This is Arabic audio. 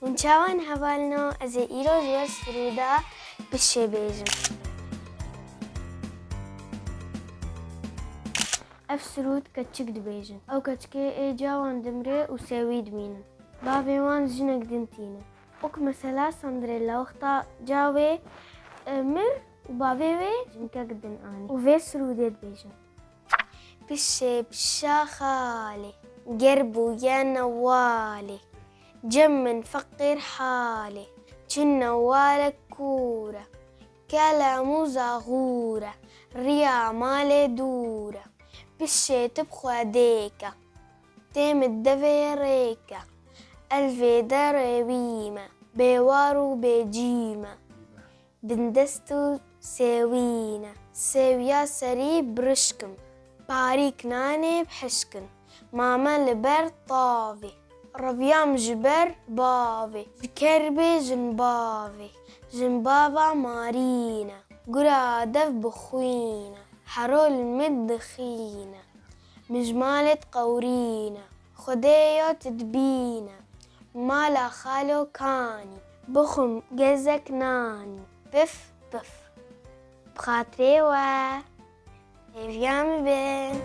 ونشاوان هبالنا از ایروز ور سرودا بشه بیجم. اف سرود كتشك دبيجن او كتشكي جاوان دمري وساويد مين بابيوان جنك دنتينه وك مثلا سندريلا وقتا جاوي مر وبابيوي جنكا قدن اني وفي سرودي دبيجن بشي بشا خالي قربو يا نوالي جمن فقير حالي جن نوالك كورة كلامو زغورة ريا مالي دورة بشي تبخوا ديكا تيم الدفي ريكا ألفي داري بيما بيوارو بيجيما دندستو ساوينا ساويا سري برشكم باريك ناني بحشكن ماما لبر طافي ربيام جبر بافي بكربي جنبافي جنبابا مارينا قرادف بخوينا حرول مدخينا مجمالة قورينا خديو تدبينا مالا خالو كاني بخم جزك ناني بف بف بخاطري وا يفيام بين